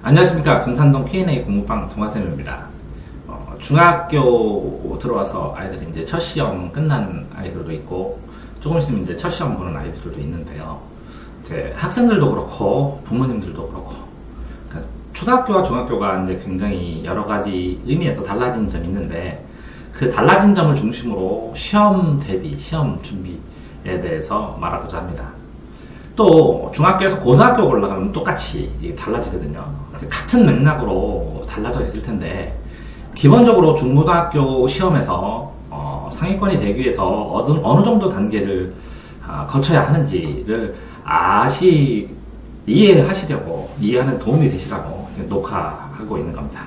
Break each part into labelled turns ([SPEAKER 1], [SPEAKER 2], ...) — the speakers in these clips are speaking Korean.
[SPEAKER 1] 안녕하십니까. 금산동 Q&A 공부방 동아쌤입니다. 중학교 들어와서 아이들이 이제 첫 시험 끝난 아이들도 있고, 조금 있으면 이제 첫 시험 보는 아이들도 있는데요. 이제 학생들도 그렇고, 부모님들도 그렇고, 그러니까 초등학교와 중학교가 이제 굉장히 여러 가지 의미에서 달라진 점이 있는데, 그 달라진 점을 중심으로 시험 대비, 시험 준비에 대해서 말하고자 합니다. 또 중학교에서 고등학교 올라가면 똑같이 달라지거든요. 같은 맥락으로 달라져 있을 텐데, 기본적으로 중고등학교 시험에서 상위권이 되기 위해서 어느 정도 단계를 거쳐야 하는지를 이해하는 도움이 되시라고 녹화하고 있는 겁니다.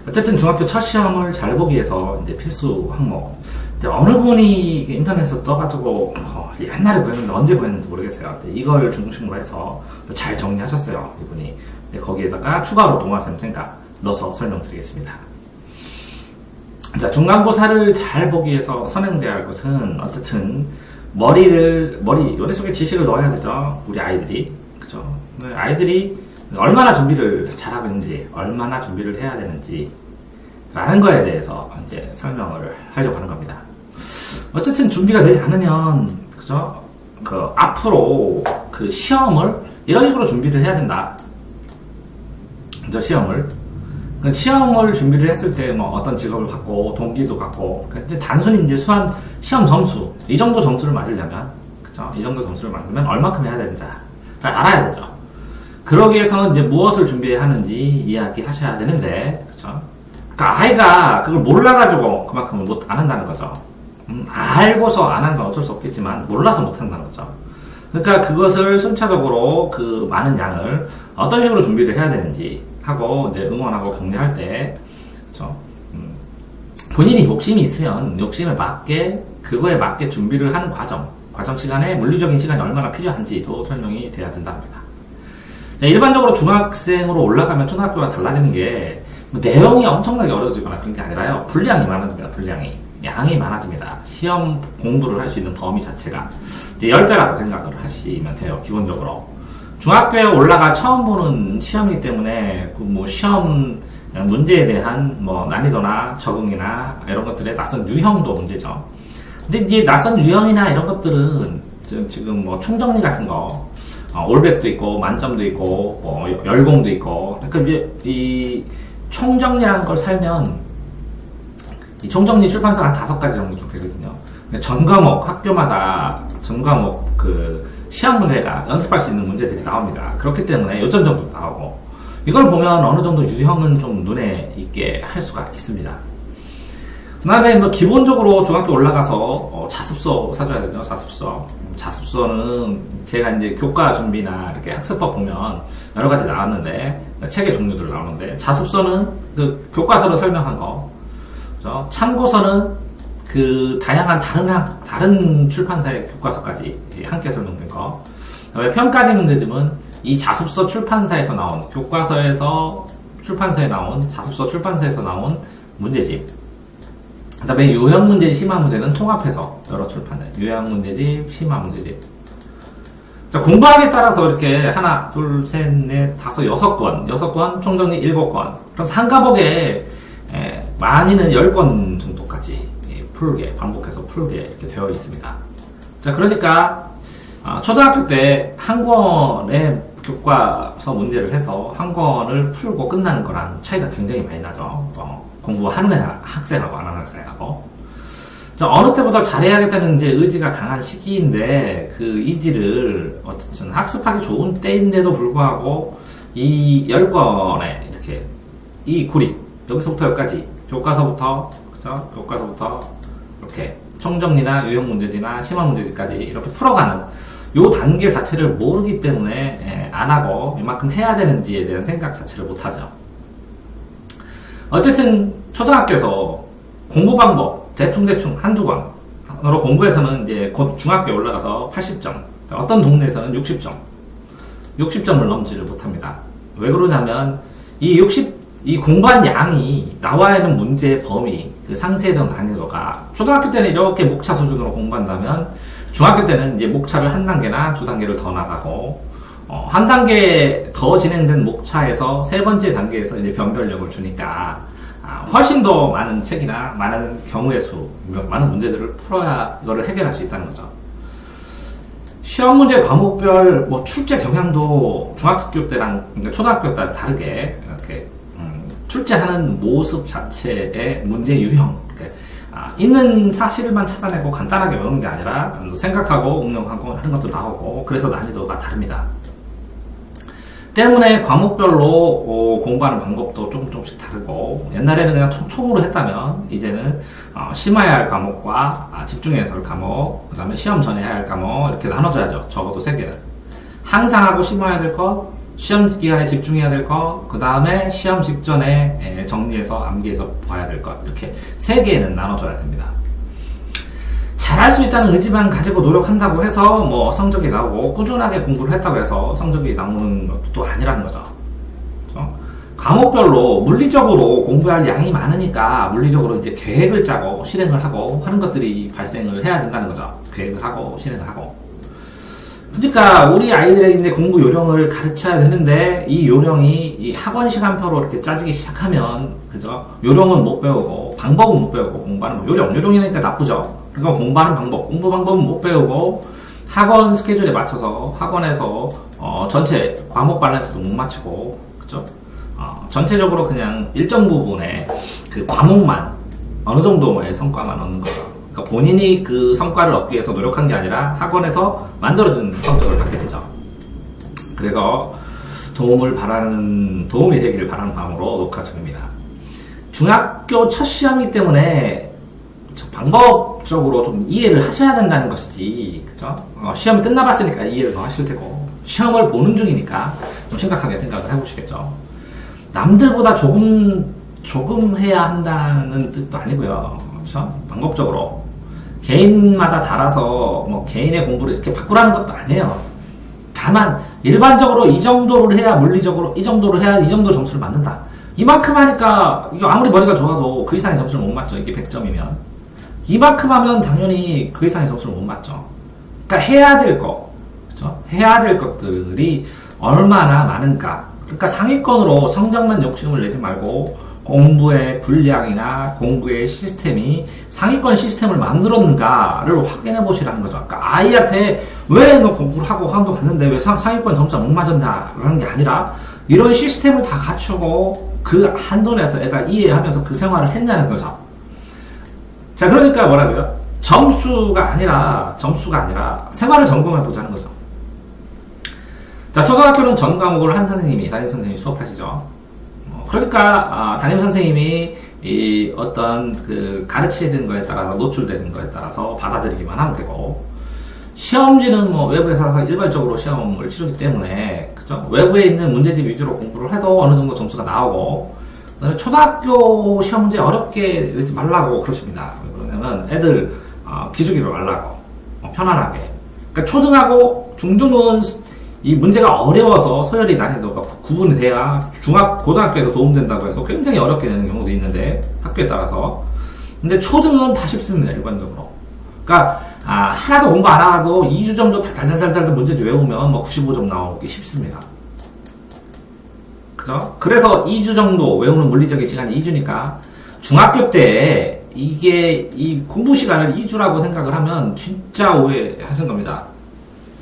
[SPEAKER 1] 어쨌든 중학교 첫 시험을 잘 보기 위해서 이제 필수 항목, 어느 분이 인터넷에서 떠가지고 옛날에 보였는데 언제 보였는지 모르겠어요. 이걸 중심으로 해서 잘 정리하셨어요, 이분이. 거기에다가 추가로 동아쌤 생각 넣어서 설명드리겠습니다. 자, 중간고사를 잘 보기 위해서 선행돼야 할 것은 어쨌든 머릿속에 지식을 넣어야 되죠. 우리 아이들이. 그죠? 아이들이 얼마나 준비를 잘하고 있는지, 얼마나 준비를 해야 되는지 라는 거에 대해서 이제 설명을 하려고 하는 겁니다. 어쨌든 준비가 되지 않으면, 그죠? 앞으로 시험을 이런 식으로 준비를 해야 된다. 그죠? 시험을 준비를 했을 때 어떤 직업을 갖고, 동기도 갖고, 이제 단순히 이제 시험 점수, 이 정도 점수를 맞으려면, 그죠? 이 정도 점수를 맞으면 얼마큼 해야 되는지 알아야 되죠. 그러기 위해서는 이제 무엇을 준비해야 하는지 이야기하셔야 되는데, 그죠? 그러니까 아이가 그걸 몰라가지고 그만큼 안 한다는 거죠. 알고서 안 한 건 어쩔 수 없겠지만 몰라서 못 한다는 거죠. 그러니까 그것을 순차적으로 그 많은 양을 어떤 식으로 준비를 해야 되는지 하고 이제 응원하고 격려할 때, 그렇죠? 본인이 욕심이 있으면 욕심에 맞게, 그거에 맞게 준비를 하는 과정 시간에 물리적인 시간이 얼마나 필요한지도 설명이 돼야 된답니다. 자, 일반적으로 중학생으로 올라가면 초등학교가 달라지는 게 내용이 엄청나게 어려워지거나 그런 게 아니라요. 분량이 많아집니다. 양이 많아집니다. 시험 공부를 할 수 있는 범위 자체가 이제 10배라고 생각을 하시면 돼요. 기본적으로. 중학교에 올라가 처음 보는 시험이기 때문에 시험 문제에 대한 난이도나 적응이나 이런 것들의 낯선 유형도 문제죠. 근데 이제 낯선 유형이나 이런 것들은 지금 총정리 같은 거, 올백도 있고 만점도 있고 열공도 있고, 그러니까 이제 이 총정리라는 걸 살면 이 총정리 출판사가 한 5가지 정도 좀 되거든요. 전 과목 학교마다 시험 문제가 연습할 수 있는 문제들이 나옵니다. 그렇기 때문에 요점점도 나오고, 이걸 보면 어느 정도 유형은 좀 눈에 있게 할 수가 있습니다. 그 다음에 기본적으로 중학교 올라가서 자습서 사줘야 되죠. 자습서는 제가 이제 교과 준비나 이렇게 학습법 보면 여러 가지 나왔는데, 책의 종류들 나오는데, 자습서는 그 교과서로 설명한 거, 그죠? 참고서는 그 다양한 다른 출판사의 교과서까지 함께 설명된 거. 그다음에 평가지 문제집은 이 자습서 출판사에서 나온, 교과서에서 출판사에 나온, 자습서 출판사에서 나온 문제집. 그 다음에 유형 문제집, 심화 문제는 통합해서 여러 출판사, 유형 문제집, 심화 문제집. 자, 공부하기에 따라서 이렇게 하나, 둘, 셋, 넷, 다섯, 6권, 총정리 7권. 그럼 한 과목에 많이는 10권 정도까지 반복해서 풀게 이렇게 되어 있습니다. 자, 그러니까 초등학교 때 한 권의 교과서 문제를 해서 한 권을 풀고 끝나는 거랑 차이가 굉장히 많이 나죠. 공부하는 학생하고 안 하는 학생하고. 자, 어느 때보다 잘해야겠다는 이제 의지가 강한 시기인데, 그 의지를 어쨌든 학습하기 좋은 때인데도 불구하고 이 10권에 이렇게 이 구리, 여기서부터 여기까지 교과서부터 이렇게 총정리나 유형 문제지나 심화 문제지까지 이렇게 풀어가는 요 단계 자체를 모르기 때문에 안 하고 이만큼 해야 되는지에 대한 생각 자체를 못 하죠. 어쨌든 초등학교에서 공부 방법 대충 한두 권으로 공부해서는 이제 곧 중학교에 올라가서 80점, 어떤 동네에서는 60점을 넘지를 못합니다. 왜 그러냐면 이 공부한 양이 나와야 하는 문제의 범위, 그 상세에 대한 난이도가 초등학교 때는 이렇게 목차 수준으로 공부한다면 중학교 때는 이제 목차를 한 단계나 두 단계를 더 나가고 한 단계 더 진행된 목차에서 세 번째 단계에서 이제 변별력을 주니까 훨씬 더 많은 책이나 많은 경우의 수, 많은 문제들을 풀어야 이거를 해결할 수 있다는 거죠. 시험 문제 과목별 출제 경향도 중학교 때랑 그러니까 초등학교 때 다르게 이렇게 출제하는 모습 자체의 문제 유형, 있는 사실만 찾아내고 간단하게 외우는 게 아니라 생각하고 응용하고 하는 것도 나오고 그래서 난이도가 다릅니다. 때문에 과목별로 공부하는 방법도 조금씩 다르고 옛날에는 그냥 총으로 했다면 이제는 심화해야 할 과목과 집중해서 할 과목, 그 다음에 시험 전에 해야 할 과목 이렇게 나눠줘야죠. 적어도 3개는 항상 하고 심화해야 될 것, 시험 기간에 집중해야 될 것, 그 다음에 시험 직전에 정리해서 암기해서 봐야 될 것 이렇게 3개는 나눠줘야 됩니다. 잘할 수 있다는 의지만 가지고 노력한다고 해서 성적이 나오고 꾸준하게 공부를 했다고 해서 성적이 나오는 것도 또 아니라는 거죠. 그렇죠? 과목별로 물리적으로 공부할 양이 많으니까 물리적으로 이제 계획을 짜고 실행을 하고 하는 것들이 발생을 해야 된다는 거죠. 계획을 하고 실행을 하고. 그러니까 우리 아이들에게 이제 공부 요령을 가르쳐야 되는데 이 요령이 이 학원 시간표로 이렇게 짜지기 시작하면 그죠? 요령은 못 배우고 방법은 못 배우고 공부하는 요령이니까 나쁘죠. 그러니까 공부하는 방법, 공부 방법은 못 배우고 학원 스케줄에 맞춰서 학원에서 전체 과목 밸런스도 못 맞추고 그죠? 전체적으로 그냥 일정 부분의 그 과목만 어느 정도의 성과만 얻는 거죠. 그러니까 본인이 그 성과를 얻기 위해서 노력한 게 아니라 학원에서 만들어준 성적을 받게 되죠. 그래서 도움이 되기를 바라는 마음으로 녹화 중입니다. 중학교 첫 시험이기 때문에 방법적으로 좀 이해를 하셔야 된다는 것이지, 그죠? 시험이 끝나봤으니까 이해를 더 하실 테고, 시험을 보는 중이니까 좀 심각하게 생각을 해보시겠죠. 남들보다 조금 해야 한다는 뜻도 아니고요. 그렇죠? 방법적으로. 개인마다 달아서 개인의 공부를 이렇게 바꾸라는 것도 아니에요. 다만, 일반적으로 이 정도를 해야 물리적으로, 이 정도를 해야 이 정도 점수를 맞는다. 이만큼 하니까, 이거 아무리 머리가 좋아도 그 이상의 점수를 못 맞죠. 이게 100점이면. 이만큼 하면 당연히 그 이상의 점수를 못 맞죠. 그러니까 해야 될 거, 그렇죠? 해야 될 것들이 얼마나 많은가. 그러니까 상위권으로 성적만 욕심을 내지 말고 공부의 분량이나 공부의 시스템이 상위권 시스템을 만들었는가를 확인해 보시라는 거죠. 그러니까 아이한테 왜 너 공부를 하고 학원도 갔는데 왜 상위권 점수가 못 맞았나라는 게 아니라 이런 시스템을 다 갖추고 그 한도 내에서 애가 이해하면서 그 생활을 했냐는 거죠. 자, 그러니까 뭐라고요? 점수가 아니라 생활을 점검해 보자는 거죠. 자, 초등학교는 전 과목을 한 선생님이, 담임 선생님이 수업하시죠. 그러니까 담임 선생님이 이 어떤 그 가르치는 거에 따라서 노출되는 거에 따라서 받아들이기만 하면 되고, 시험지는 외부에서 일괄적으로 시험을 치르기 때문에 그죠? 외부에 있는 문제집 위주로 공부를 해도 어느 정도 점수가 나오고, 그다음에 초등학교 시험 문제 어렵게 내지 말라고 그러십니다. 그러냐면 애들 기죽이지 말라고 편안하게. 그러니까 초등하고 중등은 이 문제가 어려워서 서열이 난이도가 구분이 돼야 고등학교에도 도움된다고 해서 굉장히 어렵게 되는 경우도 있는데 학교에 따라서. 근데 초등은 다 쉽습니다. 일반적으로. 그러니까 하나도 공부 안 하도 2주 정도 달달달달 문제집 외우면 95점 나오기 쉽습니다. 그죠? 그래서 2주 정도 외우는 물리적인 시간이 2주니까 중학교 때 이게 이 공부 시간을 2주라고 생각을 하면 진짜 오해하신 겁니다.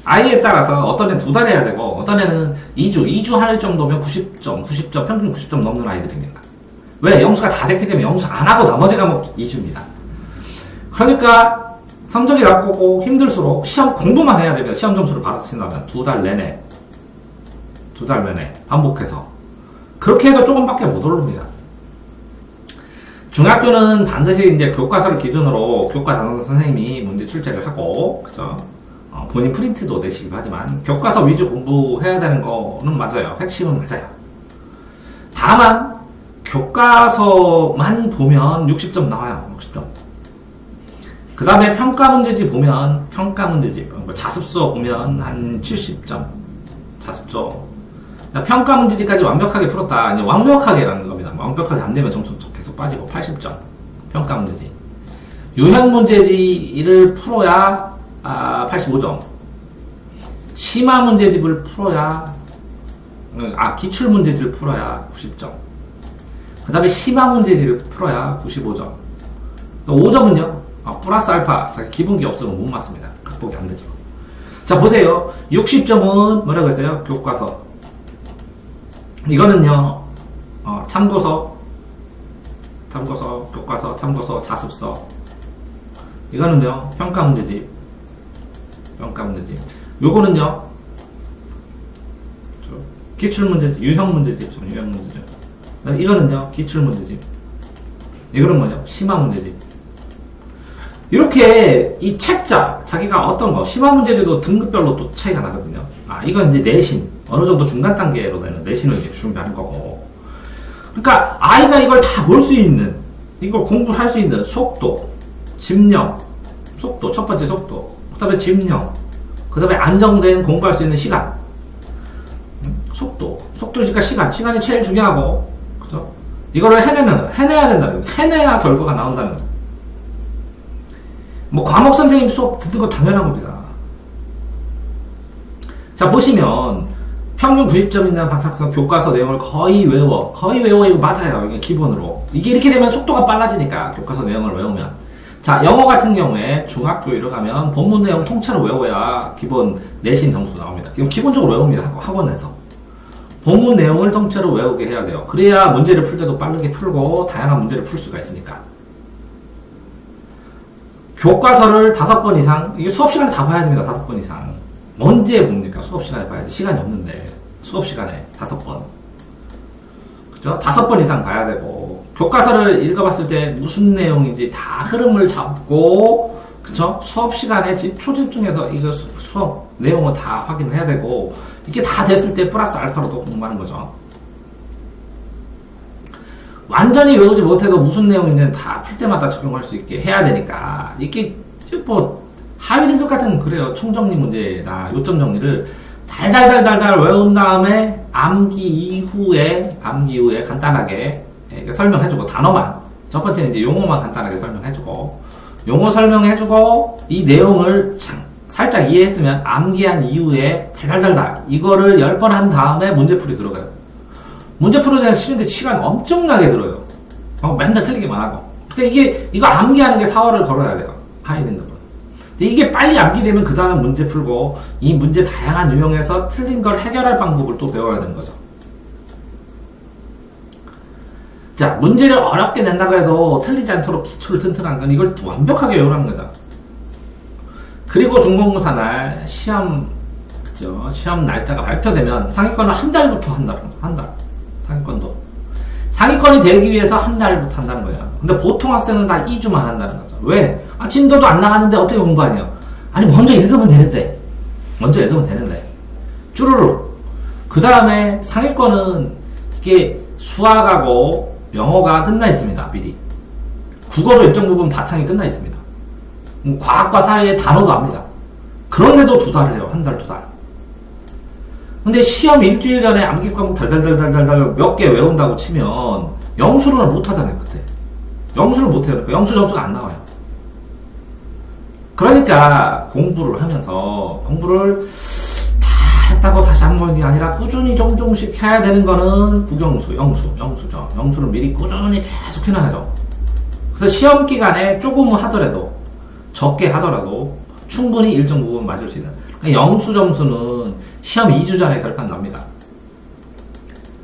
[SPEAKER 1] 아이에 따라서 어떤 애는 2달 해야 되고 어떤 애는 2주 할 정도면 90점, 평균 90점 넘는 아이들입니다. 왜? 영수가 다 됐기 때문에 영수 안 하고 나머지 과목 2주입니다. 그러니까 성적이 낮고 힘들수록 시험 공부만 해야 됩니다. 시험 점수를 받으신다면 2달 내내 반복해서 그렇게 해도 조금밖에 못 오릅니다. 중학교는 반드시 이제 교과서를 기준으로 교과 단원서 선생님이 문제 출제를 하고, 그죠? 본인 프린트도 내시기도 하지만, 교과서 위주 공부해야 되는 거는 맞아요. 핵심은 맞아요. 다만, 교과서만 보면 60점 나와요. 60점. 그 다음에 평가 문제집 보면, 자습서 보면 한 70점. 자습서. 평가 문제집까지 완벽하게 풀었다. 이제 완벽하게라는 겁니다. 완벽하게 안 되면 점수 계속 빠지고 80점. 평가 문제집. 유형 문제집을 풀어야 85점. 심화 문제집을 풀어야, 기출 문제집을 풀어야 90점. 그 다음에 심화 문제집을 풀어야 95점. 5점은요, 플러스 알파, 기본기 없으면 못 맞습니다. 극복이 안 되죠. 자, 보세요. 60점은 뭐라고 했어요? 교과서. 이거는요, 참고서, 교과서, 참고서, 자습서. 이거는요, 평가 문제집. 요거는요, 기출 문제집, 유형 문제집. 이거는요, 기출 문제집. 이거는 뭐냐? 심화 문제집. 이렇게 이 책자, 자기가 어떤 거, 심화 문제집도 등급별로 또 차이가 나거든요. 이건 이제 내신, 어느 정도 중간 단계로 되는 내신을 이제 준비하는 거고. 그러니까 아이가 이걸 다 볼 수 있는, 이걸 공부할 수 있는 속도, 집령, 속도, 첫 번째 속도, 그 다음에 집령, 그 다음에 안정된 공부할 수 있는 시간, 속도니까 시간이 제일 중요하고, 그죠? 이거를 해내야 된다는 거예요. 해내야 결과가 나온다는 거예요. 뭐, 과목 선생님 수업 듣는 거 당연한 겁니다. 자, 보시면, 평균 90점 있는 박사학생 교과서 내용을 거의 외워, 이거 맞아요. 이게 기본으로. 이게 이렇게 되면 속도가 빨라지니까, 교과서 내용을 외우면. 자, 영어 같은 경우에 중학교 이러가면 본문 내용 통째로 외워야 기본 내신 점수 나옵니다. 기본적으로 외웁니다. 학원에서. 본문 내용을 통째로 외우게 해야 돼요. 그래야 문제를 풀 때도 빠르게 풀고 다양한 문제를 풀 수가 있으니까. 교과서를 5번 이상, 이게 수업 시간에 다 봐야 됩니다. 5번 이상. 언제 봅니까? 수업 시간에 봐야지. 시간이 없는데. 수업 시간에 5번. 그죠? 5번 이상 봐야 되고, 교과서를 읽어봤을 때 무슨 내용인지 다 흐름을 잡고, 그쵸? 수업 시간에 초집중해서 이거 수업 내용을 다 확인을 해야 되고, 이게 다 됐을 때 플러스 알파로도 공부하는 거죠. 완전히 외우지 못해도 무슨 내용인지는 다 풀 때마다 적용할 수 있게 해야 되니까, 이게 뭐, 하위 등급 같은 건 그래요. 총정리 문제나 요점 정리를 달달달달달 외운 다음에 암기 이후에 간단하게 설명해주고, 단어만, 첫 번째는 이제 용어만 간단하게 설명해주고, 용어 설명해주고, 이 내용을 살짝 이해했으면 암기한 이후에 달달달달 이거를 10번 한 다음에 문제풀이 들어가요. 문제풀이는 쉬는데 시간 엄청나게 들어요. 맨날 틀리기만 하고. 그러니까 이거 암기하는 게 4월을 걸어야 돼요. 하위 등급은. 근데 이게 빨리 암기되면 그 다음에 문제 풀고, 이 문제 다양한 유형에서 틀린 걸 해결할 방법을 또 배워야 되는 거죠. 자, 문제를 어렵게 낸다고 해도 틀리지 않도록 기초를 튼튼한 건 이걸 완벽하게 외우라는 거죠. 그리고 중간고사 날 시험 날짜가 발표되면 상위권을 한 달부터 한다는 거죠. 한 달. 상위권이 되기 위해서 한 달부터 한다는 거예요. 근데 보통 학생은 다 2주만 한다는 거죠. 왜? 진도도 안 나가는데 어떻게 공부하냐? 먼저 읽으면 되는데. 쭈루루. 그 다음에 상위권은 이게 수학하고 영어가 끝나 있습니다. 미리. 국어도 일정 부분 바탕이 끝나 있습니다. 과학과 사이에 단어도 압니다. 그런데도 2달을 해요. 한 달, 2달. 근데 시험 일주일 전에 암기 과목 달달달달달 몇 개 외운다고 치면 영수를 못 하잖아요, 그때. 영수를 못 해요. 그러니까 영수 점수가 안 나와요. 그러니까 공부를 하면서 공부를 다 했다고 다시 한 번이 아니라 꾸준히 조금씩 해야 되는 거는 국영수, 영수죠. 영수를 미리 꾸준히 계속 해놔야죠. 그래서 시험 기간에 조금 하더라도, 적게 하더라도 충분히 일정 부분 맞을 수 있는. 그러니까 영수 점수는 시험 2주 전에 결판 납니다.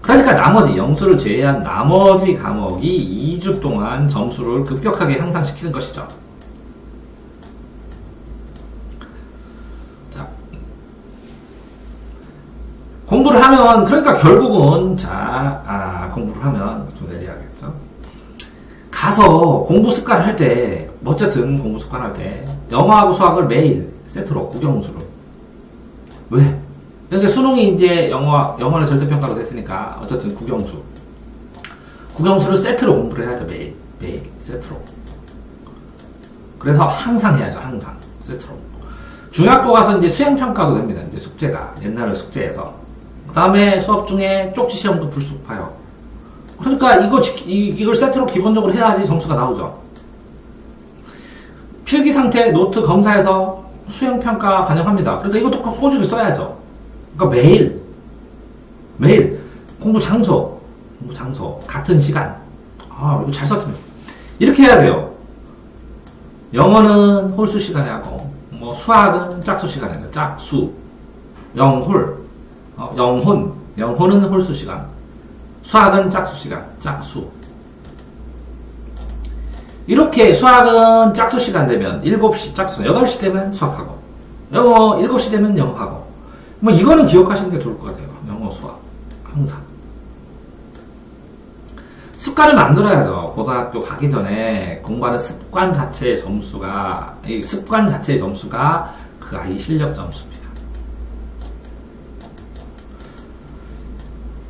[SPEAKER 1] 그러니까 영수를 제외한 나머지 과목이 2주 동안 점수를 급격하게 향상시키는 것이죠. 자, 공부를 하면, 그러니까 결국은, 공부를 하면, 좀 내려야겠죠. 가서 공부 습관을 할 때, 어쨌든 공부 습관을 할 때, 영어하고 수학을 매일 세트로, 국영수를. 왜? 그러니까 수능이 이제 영어를 절대평가로 됐으니까, 어쨌든 국영수를 세트로 공부를 해야죠, 매일 세트로. 그래서 항상 해야죠, 항상. 세트로. 중학교 가서 이제 수행평가도 됩니다, 이제 숙제가. 옛날에 숙제에서. 그 다음에 수업 중에 쪽지 시험도 불쑥 봐요. 그러니까 이걸 세트로 기본적으로 해야지 점수가 나오죠. 필기 상태 노트 검사해서 수행평가 반영합니다. 그러니까 이것도 꼬집어 써야죠. 그러니까 매일 공부 장소, 같은 시간. 이거 잘 썼습니다. 이렇게 해야 돼요. 영어는 홀수 시간에 하고, 뭐, 수학은 짝수 시간에 해요. 짝수. 영혼은 홀수 시간. 수학은 짝수 시간. 짝수. 이렇게 수학은 짝수 시간 되면 7시 짝수, 8시 되면 수학하고, 영어 7시 되면 영어하고, 뭐, 이거는 기억하시는 게 좋을 것 같아요. 영어, 수학. 항상. 습관을 만들어야죠. 고등학교 가기 전에 공부하는 습관 자체의 점수가 그 아이 실력 점수입니다.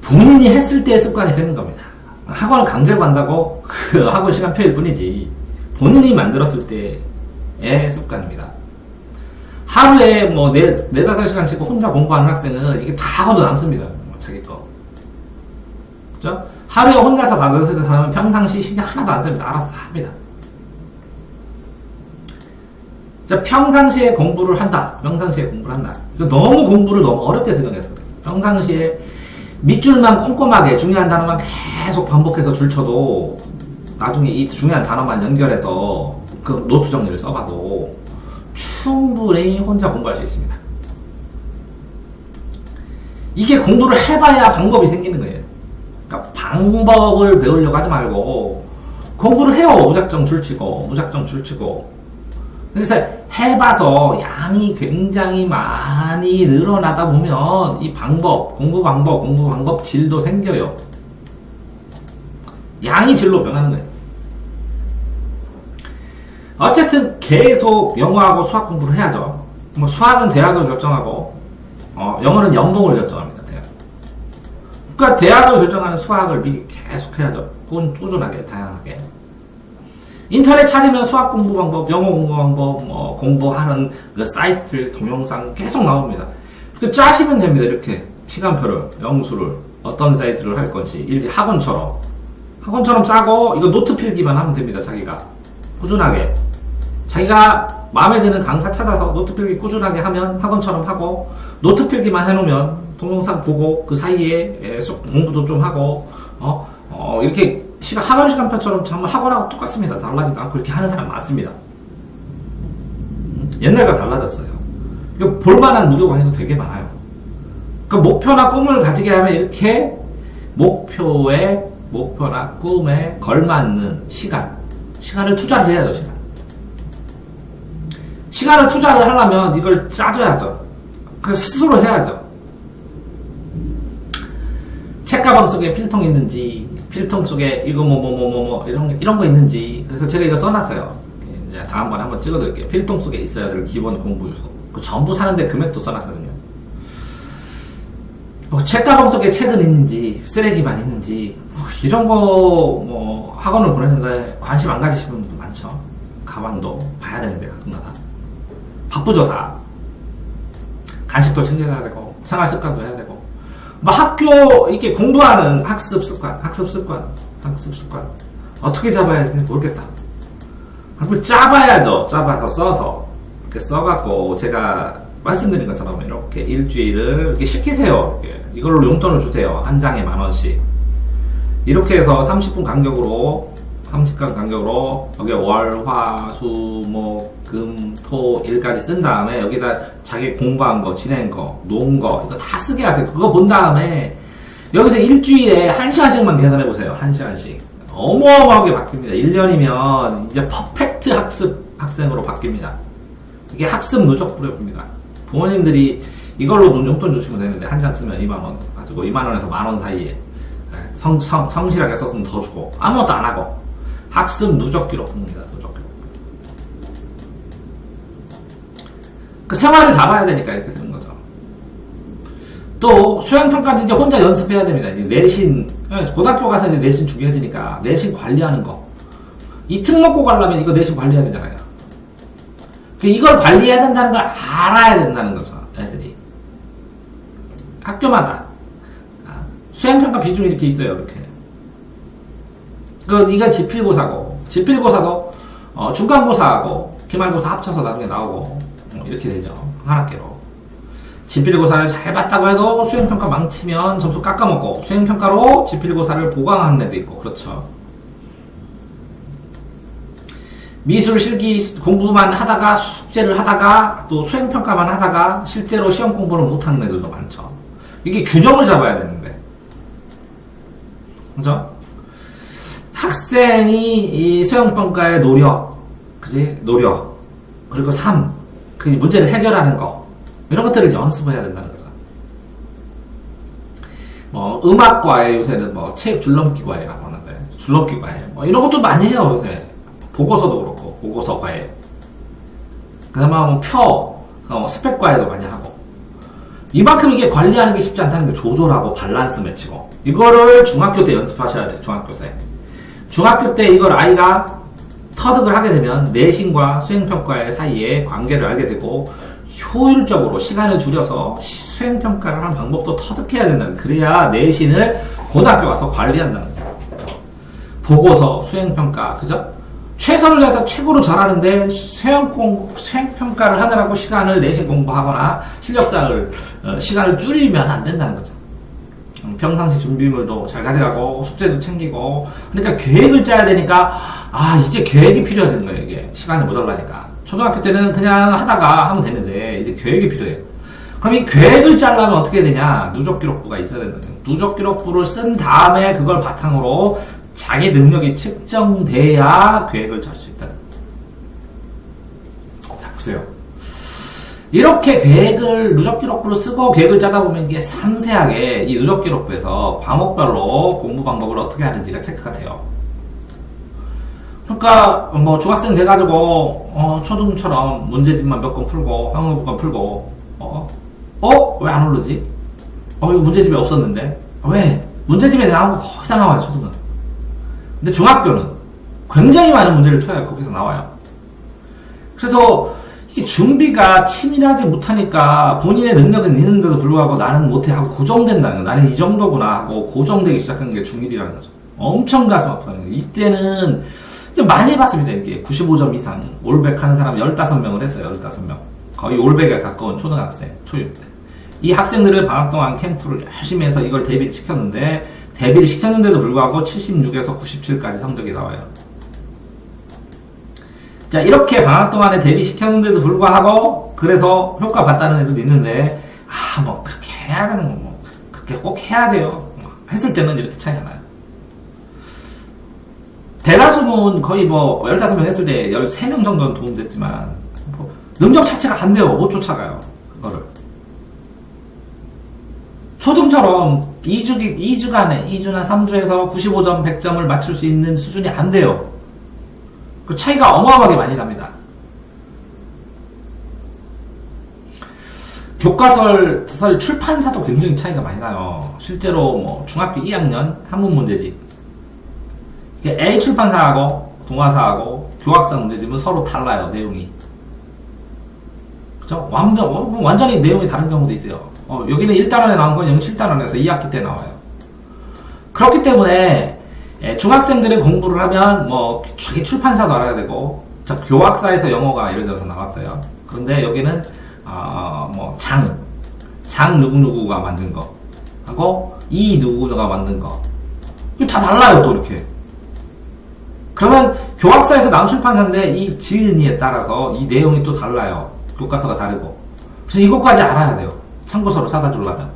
[SPEAKER 1] 본인이 했을 때의 습관이 생긴 겁니다. 학원을 강제로 간다고 그 학원 시간표일 뿐이지 본인이 만들었을 때의 습관입니다. 하루에 뭐 4-5시간씩 혼자 공부하는 학생은 이게 다 학원도 남습니다. 자기 거. 그죠? 하루에 혼자서 4-5시간 하면 평상시 신경 하나도 안 씁니다. 알아서 다 합니다. 자, 평상시에 공부를 한다. 이거 너무 공부를 너무 어렵게 생각해서 그래요. 평상시에 밑줄만 꼼꼼하게 중요한 단어만 계속 반복해서 줄쳐도 나중에 이 중요한 단어만 연결해서 그 노트 정리를 써봐도 충분히 혼자 공부할 수 있습니다. 이게 공부를 해봐야 방법이 생기는 거예요. 그러니까 방법을 배우려고 하지 말고 공부를 해요. 무작정 줄치고. 그래서 해봐서 양이 굉장히 많이 늘어나다 보면 이 공부 방법 질도 생겨요. 양이 질로 변하는 거예요. 어쨌든 계속 영어하고 수학 공부를 해야죠. 뭐 수학은 대학을 결정하고 영어는 연봉을 결정합니다. 그러니까 대학을 결정하는 수학을 미리 계속 해야죠. 꾸준하게, 다양하게. 인터넷 찾으면 수학 공부 방법, 영어 공부 방법, 공부하는 그 사이트, 동영상 계속 나옵니다. 그 짜시면 됩니다. 이렇게 시간표를, 영수를, 어떤 사이트를 할 건지, 일지 학원처럼 짜고 이거 노트 필기만 하면 됩니다. 자기가 꾸준하게. 자기가 마음에 드는 강사 찾아서 노트 필기 꾸준하게 하면 학원처럼 하고, 노트 필기만 해놓으면 동영상 보고 그 사이에 공부도 좀 하고 이렇게 학원 시간표처럼 정말 학원하고 똑같습니다. 달라지도 않고 이렇게 하는 사람 많습니다. 옛날과 달라졌어요. 볼만한 무료강의도 되게 많아요. 그러니까 목표나 꿈을 가지게 하면 이렇게 목표나 꿈에 걸맞는 시간을 투자를 해야죠. 시간을 투자를 하려면 이걸 짜줘야죠. 그래서 스스로 해야죠. 책가방 속에 필통 있는지, 필통 속에 이거 이런 거 있는지. 그래서 제가 이거 써놨어요. 이제 다음번에 한번 찍어드릴게요. 필통 속에 있어야 될 기본 공부 요소. 그 전부 사는데 금액도 써놨거든요. 책가방 속에 책은 있는지, 쓰레기만 있는지, 이런 거 학원을 보냈는데 관심 안 가지시는 분들도 많죠. 가방도 봐야 되는데 가끔가다. 바쁘죠 다. 간식도 챙겨야 되고, 생활 습관도 해야 되고. 학교, 이렇게 공부하는 학습 습관. 어떻게 잡아야 되는지 모르겠다. 한번 짜봐야죠. 짜봐서 써서. 이렇게 써갖고, 제가 말씀드린 것처럼 이렇게 일주일을 이렇게 시키세요. 이렇게. 이걸로 용돈을 주세요. 한 장에 10,000원씩. 이렇게 해서 30분 간격으로, 여기 월, 화, 수, 목, 금, 토, 일까지 쓴 다음에 여기다 자기 공부한 거, 지낸 거, 놓은 거, 이거 다 쓰게 하세요. 그거 본 다음에 여기서 일주일에 1시간씩만 계산해보세요. 1시간씩. 어마어마하게 바뀝니다. 1년이면 이제 퍼펙트 학생으로 바뀝니다. 이게 학습 누적 부력입니다. 부모님들이 이걸로 용돈 주시면 되는데 한 장 쓰면 2만원 가지고 2만원에서 10,000원 사이에 성실하게 썼으면 더 주고 아무것도 안 하고 학습 누적 기록입니다. 누적 기록. 그 생활을 잡아야 되니까 이렇게 되는 거죠. 또 수행평가도 이제 혼자 연습해야 됩니다. 내신 고등학교 가서 이제 내신 중요해지니까 내신 관리하는 거. 이 특 먹고 가려면 이거 내신 관리해야 되잖아요. 이걸 관리해야 된다는 걸 알아야 된다는 거죠. 애들이 학교마다 수행평가 비중이 이렇게 있어요. 이렇게. 이거 지필고사도 중간고사하고 기말고사 합쳐서 나중에 나오고 이렇게 되죠. 한 학기로. 지필고사를 잘 봤다고 해도 수행평가 망치면 점수 깎아먹고, 수행평가로 지필고사를 보강하는 애도 있고, 그렇죠. 미술 실기 공부만 하다가, 숙제를 하다가, 또 수행평가만 하다가, 실제로 시험 공부를 못하는 애들도 많죠. 이게 균형을 잡아야 되는데. 그죠? 학생이 이 수행평가의 노력, 그지? 노력. 그리고 삶. 그 문제를 해결하는 거. 이런 것들을 연습해야 된다는 거죠. 뭐, 음악과에 요새는 뭐, 체육 줄넘기과회라고 하는데, 줄넘기과회. 뭐, 이런 것도 많이 해요, 요새. 보고서도 그렇고, 보고서과회. 그 다음에 뭐, 스펙과회도 많이 하고. 이만큼 이게 관리하는 게 쉽지 않다는 게 조절하고 밸런스 매치고. 이거를 중학교 때 연습하셔야 돼요, 중학교 때. 중학교 때 이걸 아이가 터득을 하게 되면 내신과 수행평가의 사이에 관계를 알게 되고, 효율적으로 시간을 줄여서 수행평가를 하는 방법도 터득해야 된다는, 그래야 내신을 고등학교 가서 관리한다는 거예요. 보고서, 수행평가, 그죠? 최선을 다해서 최고로 잘하는데 수행평가를 하느라고 시간을 내신 공부하거나 시간을 줄이면 안 된다는 거죠. 평상시 준비물도 잘 가져가고 숙제도 챙기고, 그러니까 계획을 짜야 되니까 이제 계획이 필요하다는 거예요. 이게 시간이 모자라니까. 초등학교 때는 그냥 하다가 하면 되는데 이제 계획이 필요해요. 그럼 이 계획을 짜려면 어떻게 되냐? 누적기록부가 있어야 된다. 누적기록부를 쓴 다음에 그걸 바탕으로 자기 능력이 측정돼야 계획을 짤 수 있다. 자, 보세요. 이렇게 계획을, 누적기록부를 쓰고 계획을 짜다 보면 이게 상세하게 이 누적기록부에서 과목별로 공부 방법을 어떻게 하는지가 체크가 돼요. 그러니까 뭐 중학생 돼가지고 초등처럼 문제집만 몇 건 풀고 한국 몇 건 풀고 왜 안 오르지? 이거 문제집에 없었는데 왜? 문제집에 나온 거 거의 다 나와요, 초등은. 근데 중학교는 굉장히 많은 문제를 쳐야 거기서 나와요. 그래서 이게 준비가 치밀하지 못하니까 본인의 능력은 있는데도 불구하고 나는 못해 하고 고정된다는 거. 나는 이 정도구나 하고 고정되기 시작하는 게 중1이라는 거죠. 엄청 가슴 아프다는 거예요. 이때는 많이 해봤습니다. 이게 95점 이상 올백하는 사람 15명을 했어요. 15명. 거의 올백에 가까운 초등학생, 초육 때. 이 학생들을 방학 동안 캠프를 열심히 해서 이걸 대비를 시켰는데도 불구하고 76에서 97까지 성적이 나와요. 자, 이렇게 방학 동안에 대비시켰는데도 불구하고 그래서 효과 봤다는 애들도 있는데 뭐 그렇게 해야 되는 거 뭐 그렇게 꼭 해야 돼요. 했을 때는 이렇게 차이가 나요. 대다수는 거의 뭐 15명 했을 때 13명 정도는 도움됐지만 뭐 능력 자체가 안 돼요. 못 쫓아가요. 그거를. 초등처럼 2주나 3주에서 95점, 100점을 맞출 수 있는 수준이 안 돼요. 그 차이가 어마어마하게 많이 납니다. 교과서 출판사도 굉장히 차이가 많이 나요. 실제로 뭐 중학교 2학년 한문 문제집. A 출판사하고 동아사하고 교학사 문제집은 서로 달라요, 내용이. 그죠? 완전히 내용이 다른 경우도 있어요. 여기는 1단원에 나온 건 여기 7단원에서 2학기 때 나와요. 그렇기 때문에 중학생들은 공부를 하면 뭐 자기 출판사도 알아야 되고, 교학사에서 영어가 예를 들어서 나왔어요. 그런데 여기는 뭐 장 누구누구가 만든 거 하고 이 누구누가 만든 거, 이거 다 달라요. 또 이렇게. 그러면 교학사에서 나온 출판사인데 이 지은이에 따라서 이 내용이 또 달라요. 교과서가 다르고. 그래서 이것까지 알아야 돼요. 참고서로 사다 주려면.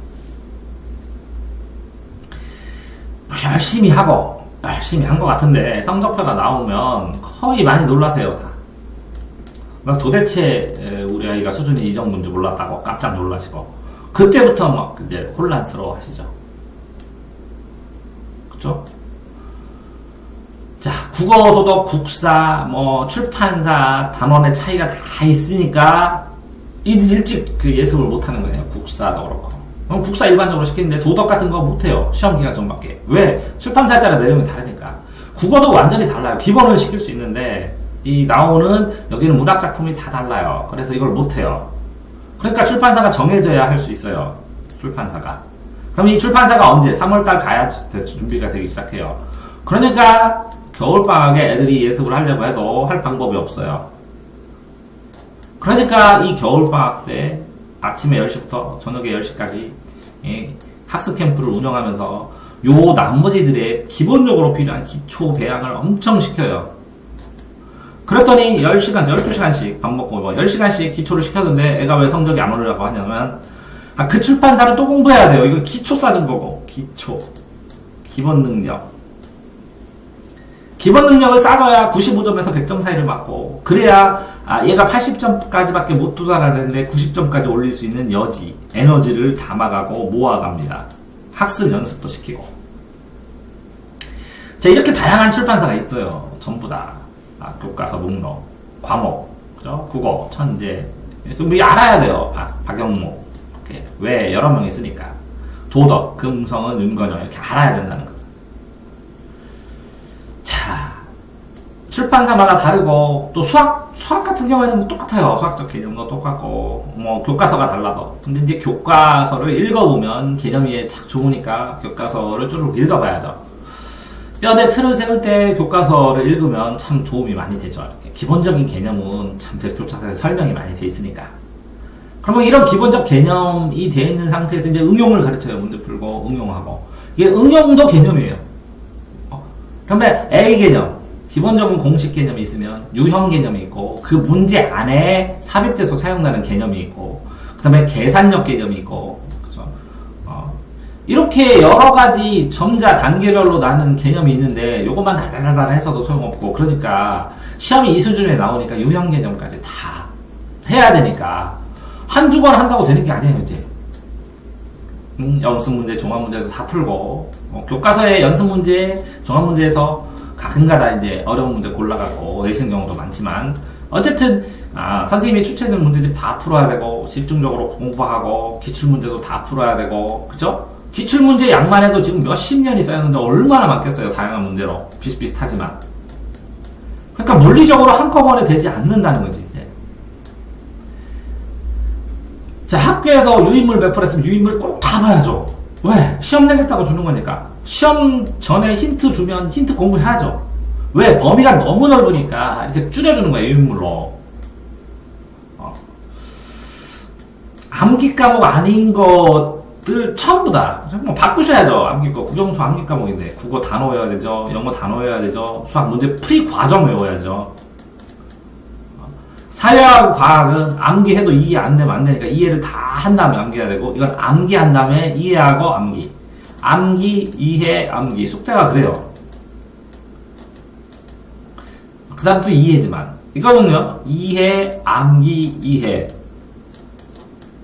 [SPEAKER 1] 열심히 한 것 같은데 성적표가 나오면 거의 많이 놀라세요, 다. 도대체 우리 아이가 수준이 이 정도인지 몰랐다고 깜짝 놀라시고, 그때부터 막 이제 혼란스러워 하시죠. 그쵸? 자, 국어, 도덕, 국사, 뭐 출판사, 단원의 차이가 다 있으니까 일찍 그 예습을 못하는 거예요. 국사도 그렇고. 국사 일반적으로 시키는데 도덕 같은 거 못해요. 시험 기간 전밖에. 왜? 출판사에 따라 내용이 다르니까. 국어도 완전히 달라요. 기본은 시킬 수 있는데 이 나오는 여기는 문학 작품이 다 달라요. 그래서 이걸 못해요. 그러니까 출판사가 정해져야 할 수 있어요. 출판사가. 그럼 이 출판사가 언제? 3월달 가야 준비가 되기 시작해요. 그러니까 겨울방학에 애들이 예습을 하려고 해도 할 방법이 없어요. 그러니까 이 겨울방학 때 아침에 10시부터 저녁에 10시까지 학습 캠프를 운영하면서 요 나머지들의 기본적으로 필요한 기초 배양을 엄청 시켜요. 그랬더니 10시간, 12시간씩 밥 먹고 10시간씩 기초를 시켰는데 애가 왜 성적이 안 오르려고 하냐면 그 출판사를 또 공부해야 돼요. 이거 기초 쌓은 거고 기초 기본 능력 기본 능력을 쌓아야 95점에서 100점 사이를 맞고 그래야 얘가 80점까지밖에 못 도달하는데 90점까지 올릴 수 있는 여지 에너지를 담아가고 모아갑니다. 학습 연습도 시키고 자 이렇게 다양한 출판사가 있어요. 전부 다 교과서 목록 과목 그죠? 국어 천재 그럼 알아야 돼요. 박영목 이렇게. 왜 여러 명 있으니까 도덕 금성은 윤건영 이렇게 알아야 된다는 거죠. 자 출판사마다 다르고 또 수학 같은 경우에는 똑같아요. 수학적 개념도 똑같고 뭐 교과서가 달라도 근데 이제 교과서를 읽어보면 개념이 착 좋으니까 교과서를 쭉 읽어봐야죠. 뼈대 틀을 세울 때 교과서를 읽으면 참 도움이 많이 되죠. 이렇게 기본적인 개념은 참 대조차에 설명이 많이 돼 있으니까. 그러면 이런 기본적 개념이 돼 있는 상태에서 이제 응용을 가르쳐요. 문제 풀고 응용하고 이게 응용도 개념이에요. 그러면 A 개념 기본적인 공식 개념이 있으면 유형 개념이 있고 그 문제 안에 삽입돼서 사용되는 개념이 있고 그 다음에 계산력 개념이 있고 그렇죠? 이렇게 여러 가지 점자 단계별로 나는 개념이 있는데 요것만 달달달달 해서도 소용없고 그러니까 시험이 이 수준에 나오니까 유형 개념까지 다 해야 되니까 한두 번 한다고 되는 게 아니에요. 이제 연습 문제, 종합 문제도 다 풀고 교과서의 연습 문제, 종합 문제에서 가끔가다 이제 어려운 문제 골라갖고 내시는 경우도 많지만 어쨌든 선생님이 추천해준 문제집 다 풀어야 되고 집중적으로 공부하고 기출문제도 다 풀어야 되고 그죠? 기출문제 양만 해도 지금 몇십 년이 쌓였는데 얼마나 많겠어요. 다양한 문제로 비슷비슷하지만 그러니까 물리적으로 한꺼번에 되지 않는다는 거지 이제. 자 학교에서 유인물 배포했으면 유인물 꼭 다 봐야죠. 왜? 시험 내겠다고 주는 거니까 시험 전에 힌트 주면 힌트 공부해야죠. 왜? 범위가 너무 넓으니까 이렇게 줄여주는 거예요. 유인물로. 암기 과목 아닌 것들 전부 다 바꾸셔야죠. 암기 거 국영수 암기 과목인데 국어 단어 외워야 되죠. 영어 단어 외워야 되죠. 수학 문제 풀이 과정 외워야죠. 사회하고 과학은 암기해도 이해 안 되면 안 되니까 이해를 다 한 다음에 암기해야 되고 이건 암기한 다음에 이해하고 암기 암기, 이해, 암기 숙제가 그래요. 그 다음 또 이해지만 이거는요 이해, 암기, 이해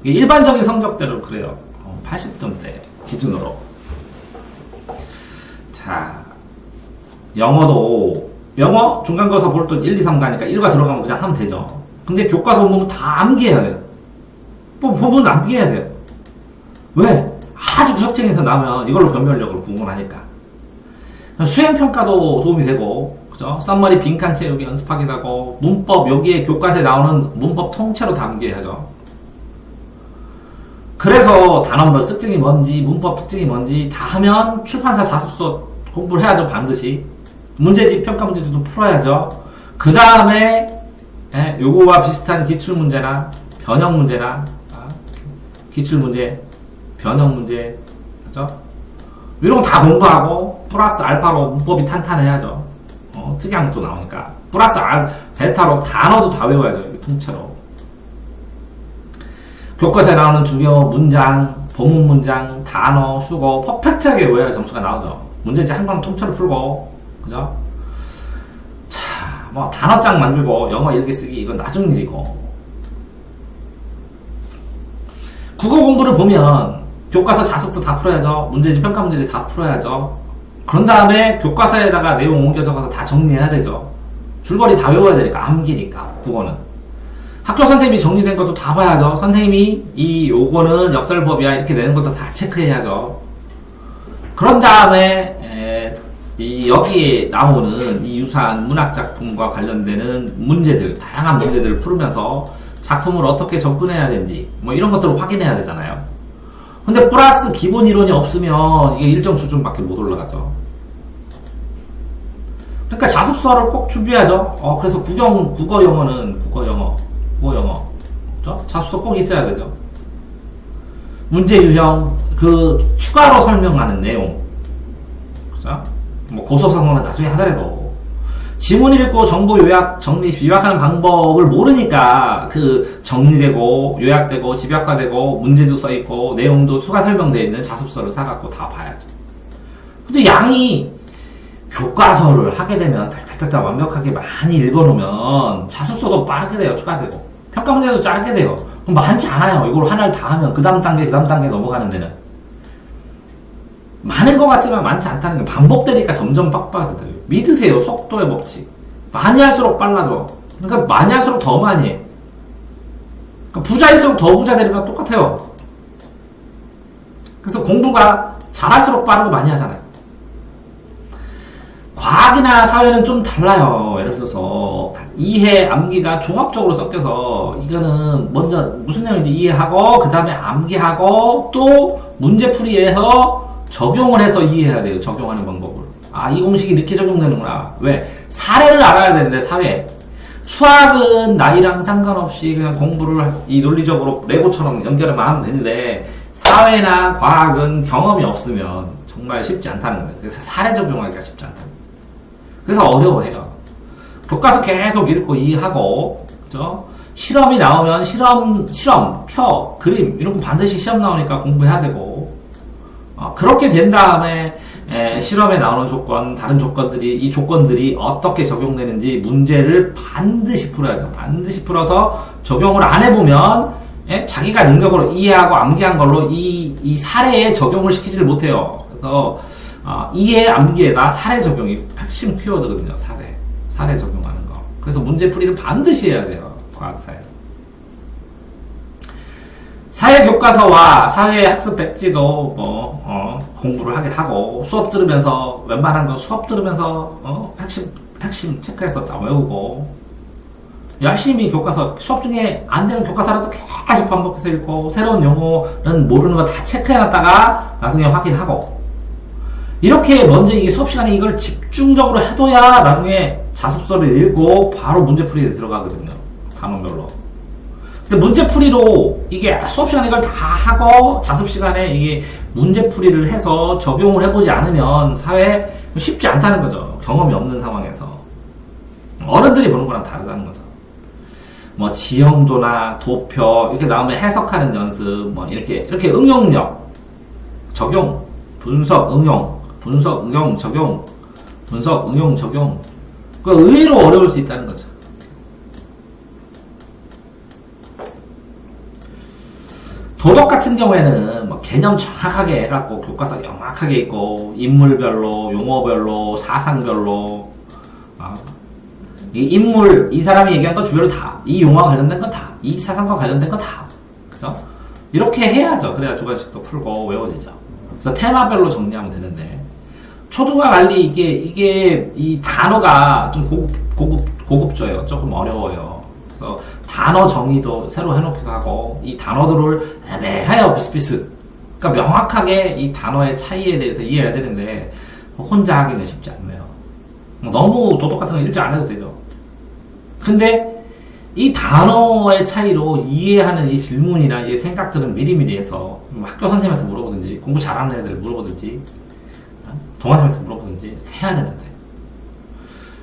[SPEAKER 1] 일반적인 성적대로 그래요. 80점대 기준으로. 자 영어 중간고사 볼 돈 1, 2, 3 가니까 1과 들어가면 그냥 하면 되죠. 근데 교과서 보면 다 암기해야 돼요. 보면 암기해야 돼요. 왜? 아주 구석쟁이에서 나오면 이걸로 변별력을 구분하니까. 수행평가도 도움이 되고, 그죠? 썸머리 빈칸 채우기 연습하기도 하고, 문법, 여기에 교과서에 나오는 문법 통째로 담기해야죠. 그래서 단어별 특징이 뭔지, 문법 특징이 뭔지 다 하면 출판사 자습서 공부를 해야죠, 반드시. 문제집, 평가 문제도 풀어야죠. 그 다음에, 요거와 비슷한 기출문제나, 변형문제나, 기출문제, 변형문제, 그죠? 이런 거 다 공부하고, 플러스 알파로 문법이 탄탄해야죠. 특이한 것도 나오니까. 플러스 베타로 단어도 다 외워야죠, 통째로. 교과서에 나오는 주요 문장, 본문 문장, 단어, 수거, 퍼펙트하게 외워야 점수가 나오죠. 문제집 한 번 통째로 풀고, 그죠? 자, 뭐, 단어장 만들고, 영어 읽기 쓰기, 이건 나중 일이고. 국어 공부를 보면, 교과서 자습도 다 풀어야죠. 문제집, 평가 문제집 다 풀어야죠. 그런 다음에 교과서에다가 내용 옮겨 적어서 다 정리해야 되죠. 줄거리 다 외워야 되니까, 암기니까, 국어는. 학교 선생님이 정리된 것도 다 봐야죠. 선생님이 요거는 역설법이야 이렇게 내는 것도 다 체크해야죠. 그런 다음에 여기에 나오는 이 유사한 문학작품과 관련되는 문제들, 다양한 문제들을 풀으면서 작품을 어떻게 접근해야 되는지 뭐 이런 것들을 확인해야 되잖아요. 근데 플러스 기본 이론이 없으면 이게 일정 수준밖에 못 올라가죠. 그러니까 자습서를 꼭 준비해야죠. 그래서 국어 영어는 국어 영어 그죠? 자습서 꼭 있어야 되죠. 문제 유형, 그 추가로 설명하는 내용, 그죠? 뭐 고소사고는 나중에 하더라도 지문 읽고 정보 요약, 정리, 집약하는 방법을 모르니까 그 정리되고 요약되고 집약화되고 문제도 써있고 내용도 추가 설명되어 있는 자습서를 사갖고 다 봐야죠. 근데 양이 교과서를 하게 되면 탈탈탈탈 완벽하게 많이 읽어놓으면 자습서도 빠르게 돼요. 추가되고 평가 문제도 짧게 돼요. 그럼 많지 않아요. 이걸 하나를 다 하면 그 다음 단계 넘어가는 데는 많은 것 같지만 많지 않다는 게 반복되니까 점점 빡빡해져요. 믿으세요. 속도의 법칙. 많이 할수록 빨라져. 그러니까 많이 할수록 더 많이 해. 그러니까 부자일수록 더 부자 되는 건 똑같아요. 그래서 공부가 잘할수록 빠르고 많이 하잖아요. 과학이나 사회는 좀 달라요. 예를 들어서 이해, 암기가 종합적으로 섞여서 이거는 먼저 무슨 내용인지 이해하고 그 다음에 암기하고 또 문제풀이에서 적용을 해서 이해해야 돼요. 적용하는 방법을. 아, 이 공식이 이렇게 적용되는구나. 왜? 사례를 알아야 되는데 사회. 수학은 나이랑 상관없이 그냥 공부를 이 논리적으로 레고처럼 연결만 하면 되는데 사회나 과학은 경험이 없으면 정말 쉽지 않다는 거예요. 그래서 사례 적용하기가 쉽지 않다는 거예요. 그래서 어려워해요. 교과서 계속 읽고 이해하고, 그죠? 실험이 나오면 실험, 표, 그림, 이런 거 반드시 시험 나오니까 공부해야 되고, 그렇게 된 다음에, 실험에 나오는 조건, 다른 조건들이, 이 조건들이 어떻게 적용되는지 문제를 반드시 풀어야죠. 반드시 풀어서 적용을 안 해보면, 자기가 능력으로 이해하고 암기한 걸로 이 사례에 적용을 시키지를 못해요. 그래서, 이해, 암기에다 사례 적용이 핵심 키워드거든요. 사례 적용하는 거. 그래서 문제풀이를 반드시 해야 돼요. 과학사회. 사회 교과서와 사회 학습 백지도 공부를 하게 하고 수업 들으면서 웬만한 거 수업 들으면서 핵심 체크해서 다 외우고 열심히 교과서 수업 중에 안 되면 교과서라도 계속 반복해서 읽고 새로운 용어는 모르는 거 다 체크해놨다가 나중에 확인하고 이렇게 먼저 이 수업 시간에 이걸 집중적으로 해둬야 나중에 자습서를 읽고 바로 문제풀이에 들어가거든요. 단원별로. 근데 문제풀이로 이게 수업 시간에 이걸 다 하고 자습 시간에 이게 문제풀이를 해서 적용을 해보지 않으면 사회에 쉽지 않다는 거죠. 경험이 없는 상황에서. 어른들이 보는 거랑 다르다는 거죠. 뭐 지형도나 도표 이렇게 나오면 해석하는 연습 뭐 이렇게 응용력, 적용, 분석, 응용, 적용, 분석, 응용, 적용. 그 의외로 어려울 수 있다는 거죠. 도덕 같은 경우에는 뭐 개념 정확하게 해갖고 교과서 정확하게 있고 인물별로, 용어별로, 사상별로 이 인물, 이 사람이 얘기한 건 주별로 다, 이 용어와 관련된 건 다, 이 사상과 관련된 건 다, 그죠? 이렇게 해야죠. 그래야 주관식도 풀고 외워지죠. 그래서 테마별로 정리하면 되는데 초등학 관리 이게 이 단어가 좀 고급져요. 조금 어려워요. 그래서 단어 정의도 새로 해놓기도 하고 이 단어들을 애매해요. 비슷비슷. 그러니까 명확하게 이 단어의 차이에 대해서 이해해야 되는데 혼자 하기는 쉽지 않네요. 너무 도덕 같은 거 읽지 안 해도 되죠. 근데 이 단어의 차이로 이해하는 이 질문이나 이 생각들은 미리미리 해서 학교 선생님한테 물어보든지 공부 잘하는 애들 물어보든지 동아선생님한테 물어보든지 해야 되는데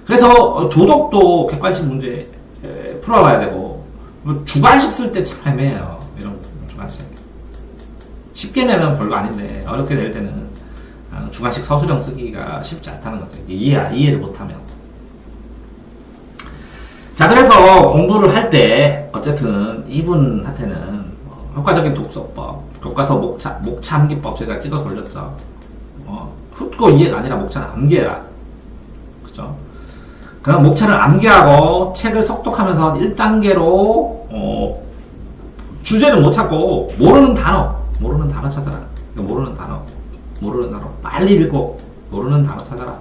[SPEAKER 1] 그래서 도덕도 객관식 문제 풀어봐야 되고 주관식 쓸 때 참 애매해요. 이런 주관식 쉽게 내면 별거 아닌데 어렵게 낼 때는 주관식 서술형 쓰기가 쉽지 않다는 거죠. 이해를 못하면. 자, 그래서 공부를 할 때 어쨌든 이분한테는 효과적인 독서법, 교과서 목차 암기법 제가 찍어서 올렸죠. 훑고 이해가 아니라 목차는 암기해라. 그죠? 그럼 목차를 암기하고 책을 속독하면서 1단계로 주제를 못 찾고 모르는 단어 찾아라. 모르는 단어 빨리 읽고 모르는 단어 찾아라.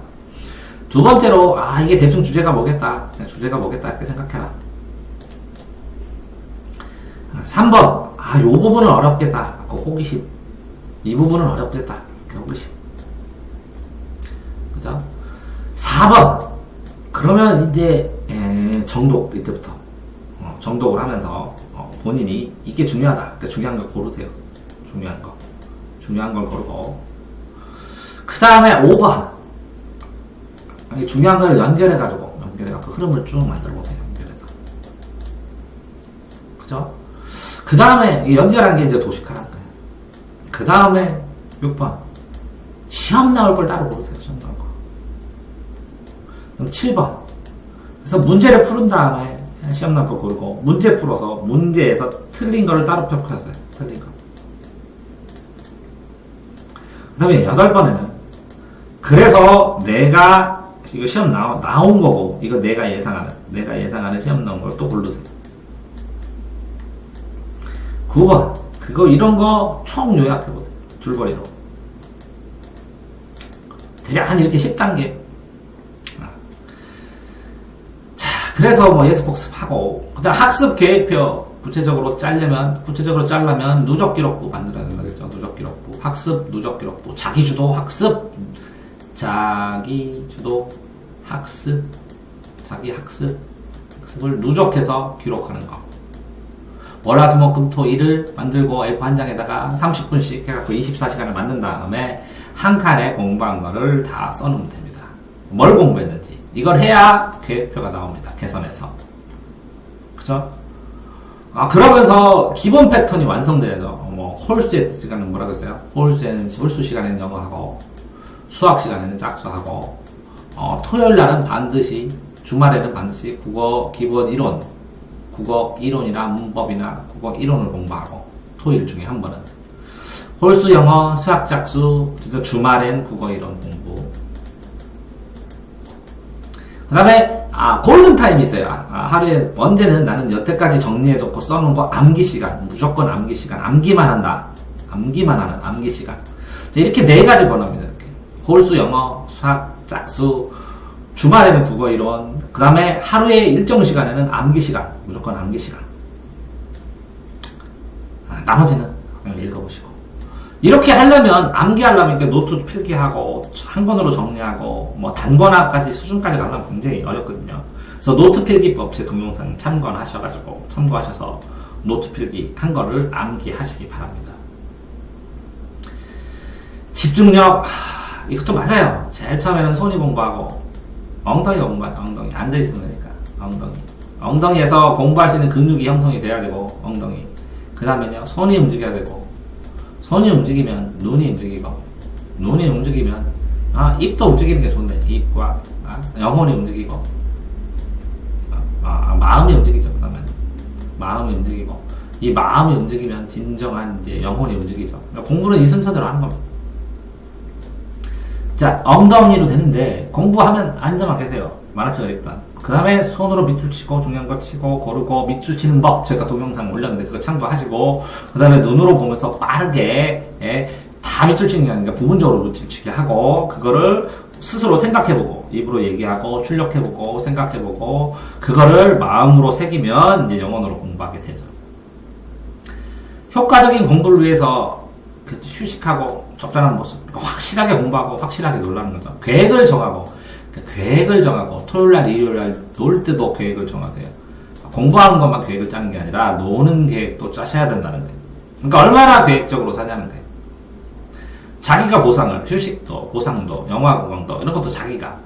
[SPEAKER 1] 두 번째로 이게 대충 주제가 뭐겠다 이렇게 생각해라. 3번 요 부분은 어렵겠다. 호기심. 이 부분은 어렵겠다. 호기심. 그죠? 4번 그러면 이제 정독 이때부터 정독을 하면서 본인이 이게 중요하다. 그러니까 중요한 걸 고르세요. 중요한 거. 중요한 걸 고르고. 그 다음에 5번. 중요한 걸 연결해가지고, 흐름을 쭉 만들어보세요. 연결해서. 그죠? 그 다음에, 연결한 게 이제 도식화라는 거예요. 그 다음에 6번. 시험 나올 걸 따로 고르세요. 시험 나올 거. 그럼 7번. 그래서 문제를 푸른 다음에 시험 나올 거 고르고, 문제 풀어서 문제에서 틀린 거를 따로 평가하세요. 틀린 거. 그 다음에 8번에는 그래서 내가 이거 시험 나온 거고, 이거 내가 예상하는 시험 나온 걸 또 고르세요. 9번. 그거 이런 거 총 요약해보세요. 줄거리로. 대략 한 이렇게 10단계. 자, 그래서 뭐 예습 복습하고, 그 다음 학습 계획표 구체적으로 짜려면 누적 기록부 만들어야 된다겠죠. 누적 기록부. 학습 누적 기록부. 자기주도 학습. 자기 학습을 누적해서 기록하는 거. 월화수목금토일을 만들고 A4 한 장에다가 30분씩 해갖고 24시간을 만든 다음에 한 칸에 공부한 거를 다 써놓으면 됩니다. 뭘 공부했는지. 이걸 해야 계획표가 나옵니다. 개선해서. 그죠? 그러면서 기본 패턴이 완성돼야죠. 홀수 시간은 뭐라고 했어요? 홀수 시간에는 영어하고, 수학 시간에는 짝수하고, 토요일 날은 반드시, 주말에는 반드시 국어 기본 이론, 국어 이론이나 문법이나 국어 이론을 공부하고, 토요일 중에 한 번은. 홀수 영어, 수학 짝수, 그래서 주말엔 국어 이론 공부. 그 다음에, 골든타임이 있어요. 하루에, 언제는 나는 여태까지 정리해놓고 써놓은 거 암기 시간, 무조건 암기 시간, 암기만 한다. 암기만 하는 암기 시간. 이렇게 4가지 번호입니다. 이렇게. 홀수 영어, 수학, 짝수, 주말에는 국어 이론, 그 다음에 하루의 일정 시간에는 암기 시간, 무조건 암기 시간. 나머지는 그냥 읽어보시고. 이렇게 하려면, 암기하려면 이렇게 노트 필기하고, 한 권으로 정리하고, 뭐 단권화까지 수준까지 가려면 굉장히 어렵거든요. 그래서 노트 필기법 제 동영상 참고하셔서 노트 필기 한 거를 암기하시기 바랍니다. 집중력, 이것도 맞아요. 제일 처음에는 손이 공부하고, 엉덩이가 공부하죠. 엉덩이. 앉아있으면 되니까. 엉덩이에서 공부할 수 있는 근육이 형성이 돼야 되고, 엉덩이. 그 다음에는요, 손이 움직여야 되고, 손이 움직이면 눈이 움직이고, 눈이 움직이면, 입도 움직이는 게 좋은데, 입과, 영혼이 움직이고, 마음이 움직이죠. 그 다음에. 마음이 움직이고, 이 마음이 움직이면 진정한 이제 영혼이 움직이죠. 그러니까 공부는 이 순서대로 하는 겁니다. 자, 엉덩이로 되는데, 공부하면 앉아만 계세요. 만화책을 일단. 그 다음에 손으로 밑줄 치고, 중요한 거 치고, 고르고, 밑줄 치는 법. 제가 동영상 올렸는데, 그거 참고하시고, 그 다음에 눈으로 보면서 빠르게, 다 밑줄 치는 게 아니라 부분적으로 밑줄 치게 하고, 그거를 스스로 생각해보고, 입으로 얘기하고, 출력해보고, 생각해보고, 그거를 마음으로 새기면, 이제 영혼으로 공부하게 되죠. 효과적인 공부를 위해서, 휴식하고, 적절한 모습. 확실하게 공부하고, 확실하게 놀라는 거죠. 계획을 정하고, 토요일날, 일요일날 놀 때도 계획을 정하세요. 공부하는 것만 계획을 짜는 게 아니라 노는 계획도 짜셔야 된다는 거예요. 그러니까 얼마나 계획적으로 사냐는 거예요. 자기가 보상을, 휴식도, 보상도, 영화 구경도 이런 것도 자기가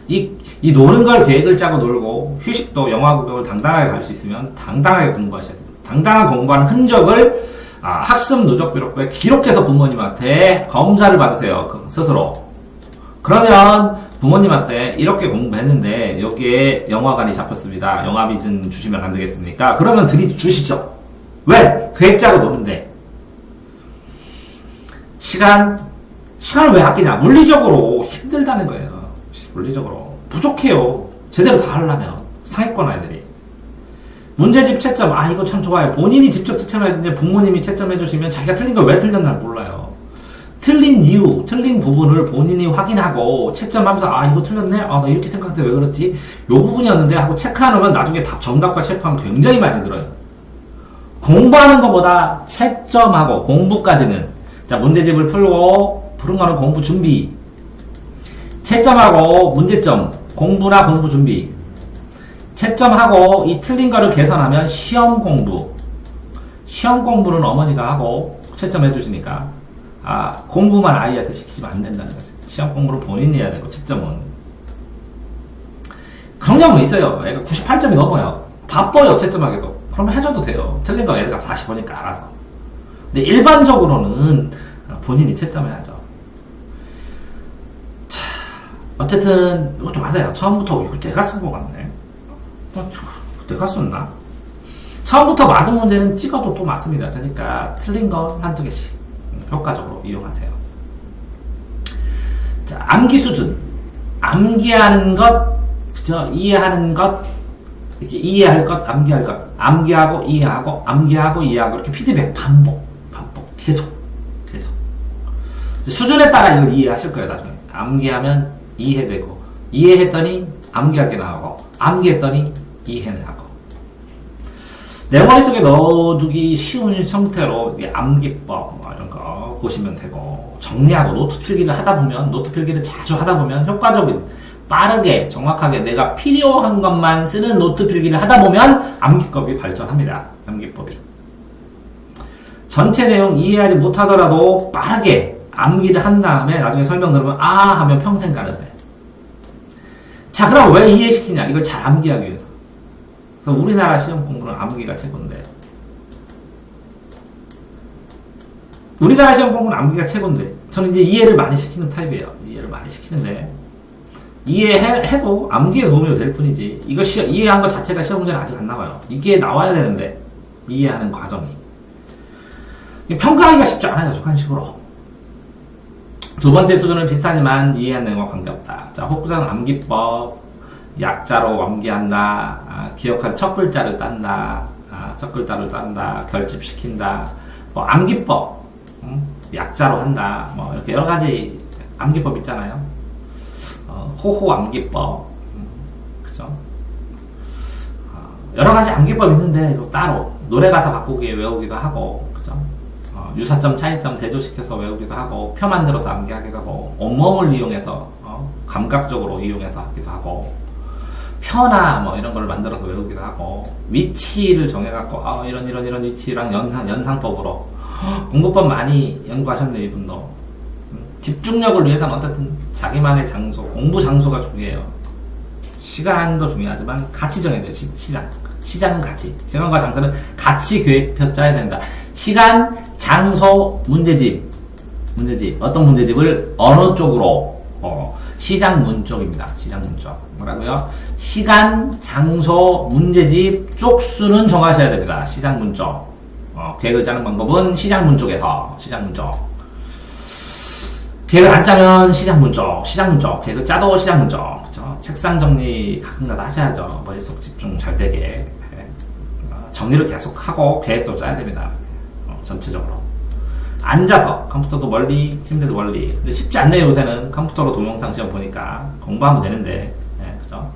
[SPEAKER 1] 이 노는 걸 계획을 짜고 놀고 휴식도, 영화 구경을 당당하게 갈 수 있으면 당당하게 공부하셔야 돼요. 당당한 공부하는 흔적을 학습 누적 기록부에 기록해서 부모님한테 검사를 받으세요. 스스로. 그러면 부모님한테 이렇게 공부했는데 여기에 영화관이 잡혔습니다. 영화비 좀 주시면 안 되겠습니까? 그러면 주시죠. 왜? 계획 짜고 노는데. 시간을 왜 아끼냐? 물리적으로 힘들다는 거예요. 물리적으로. 부족해요. 제대로 다 하려면. 상위권 아이들이. 문제집 채점. 이거 참 좋아요. 본인이 직접 채점해야 되는데 부모님이 채점해주시면 자기가 틀린 걸 왜 틀렸나 몰라요. 틀린 이유, 틀린 부분을 본인이 확인하고 채점하면서 이거 틀렸네? 나 이렇게 생각했는데 왜 그렇지? 요 부분이었는데 하고 체크해놓으면 나중에 정답과 체크하면 굉장히 많이 들어요. 공부하는 것보다 채점하고 공부까지는 자 문제집을 풀고 푸른 거는 공부 준비 채점하고 문제점 공부나 공부 준비 채점하고 이 틀린 거를 개선하면 시험 공부 시험 공부는 어머니가 하고 채점 해주시니까 공부만 아이한테 시키지면 안 된다는 거지. 시험 공부를 본인이 해야 되고 채점은 그런 경우 있어요. 애가 98점이 넘어요. 바빠요 채점하기도. 그러면 해줘도 돼요. 틀린 거 애가 다시 보니까 알아서. 근데 일반적으로는 본인이 채점해야죠. 자, 어쨌든 이것도 맞아요. 처음부터 이거 내가 쓴 거 같네. 내가 썼나? 처음부터 맞은 문제는 찍어도 또 맞습니다. 그러니까 틀린 거 한두 개씩 효과적으로 이용하세요. 자, 암기 수준. 암기하는 것, 그죠? 이해하는 것, 이렇게 이해할 것, 암기할 것, 암기하고 이해하고, 암기하고 이해하고, 이렇게 피드백 반복, 계속. 수준에 따라 이걸 이해하실 거예요, 나중에. 암기하면 이해되고, 이해했더니 암기하게 나오고, 암기했더니 이해는 하고. 내 머릿속에 넣어두기 쉬운 형태로 암기법 이런 거 보시면 되고, 정리하고 노트 필기를 하다 보면, 노트 필기를 자주 하다 보면 효과적인, 빠르게 정확하게 내가 필요한 것만 쓰는 노트 필기를 하다 보면 암기법이 발전합니다. 암기법이. 전체 내용 이해하지 못하더라도 빠르게 암기를 한 다음에 나중에 설명 들으면 하면 평생 가는데. 자, 그럼 왜 이해시키냐? 이걸 잘 암기하기 위해서. 그래서 우리나라 시험 공부는 암기가 최고인데. 우리나라 시험 공부는 암기가 최고인데. 저는 이제 이해를 많이 시키는 타입이에요. 이해를 많이 시키는데. 이해해도 암기에 도움이 될 뿐이지. 이거 이해한 것 자체가 시험 문제는 아직 안 나와요. 이게 나와야 되는데. 이해하는 과정이. 평가하기가 쉽지 않아요. 주관식으로. 두 번째 수준은 비슷하지만 이해한 내용과 관계없다. 자, 혹부사는 암기법, 약자로 암기한다, 기억한 첫 글자를 딴다, 결집시킨다, 뭐 암기법, 약자로 한다, 뭐 이렇게 여러 가지 암기법 있잖아요. 호호 암기법, 그죠? 여러 가지 암기법 있는데 이거 따로 노래 가사 바꾸기에 외우기도 하고, 그죠? 유사점, 차이점 대조시켜서 외우기도 하고, 표 만들어서 암기하기도 하고, 온몸을 이용해서 감각적으로 이용해서 하기도 하고, 표나 뭐 이런 걸 만들어서 외우기도 하고, 위치를 정해갖고 이런 위치랑 연상법으로 공부법 많이 연구하셨네요. 이분도. 집중력을 위해서는 어쨌든 자기만의 장소, 공부 장소가 중요해요. 시간도 중요하지만 같이 정해야 돼요. 시장은 같이. 시간과 장소는 같이 계획표 짜야 된다. 시간, 장소, 문제집. 어떤 문제집을 어느 쪽으로? 시장문 쪽입니다. 시장문 쪽. 뭐라고요? 시간, 장소, 문제집 쪽수는 정하셔야 됩니다. 시장문 쪽. 계획을 짜는 방법은 시장문 쪽에서. 시장문 쪽. 계획을 안 짜면 시장문 쪽. 계획을 짜도 시장문 쪽. 그쵸? 책상 정리 가끔가다 하셔야죠. 머릿속 집중 잘 되게. 정리를 계속 하고 계획도 짜야 됩니다. 전체적으로. 앉아서 컴퓨터도 멀리, 침대도 멀리. 근데 쉽지 않네요. 요새는 컴퓨터로 동영상 시험 보니까 공부하면 되는데, 그죠?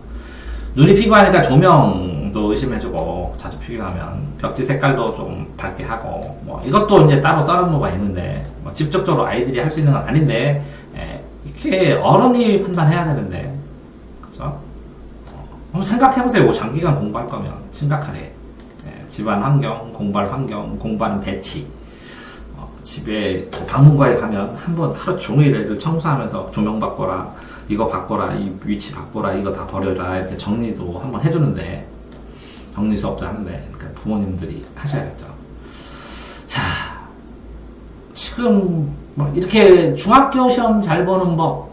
[SPEAKER 1] 눈이 피곤하니까 조명도 의심해주고 자주 피곤하면 벽지 색깔도 좀 밝게 하고, 뭐 이것도 이제 따로 써놓은 있는데, 뭐 직접적으로 아이들이 할 수 있는 건 아닌데, 이렇게 어른이 판단해야 되는데, 그죠? 한번 생각해보세요. 장기간 공부할 거면 심각하게. 집안 환경, 공부할 환경, 공부하는 배치. 집에 방문가에 가면 한번 하루 종일 애들 청소하면서 조명 바꿔라, 이거 바꿔라, 이 위치 바꿔라, 이거 다 버려라, 이렇게 정리도 한번 해주는데, 정리 수업도 하는데, 그러니까 부모님들이 하셔야겠죠. 자, 지금 뭐 이렇게 중학교 시험 잘 보는 법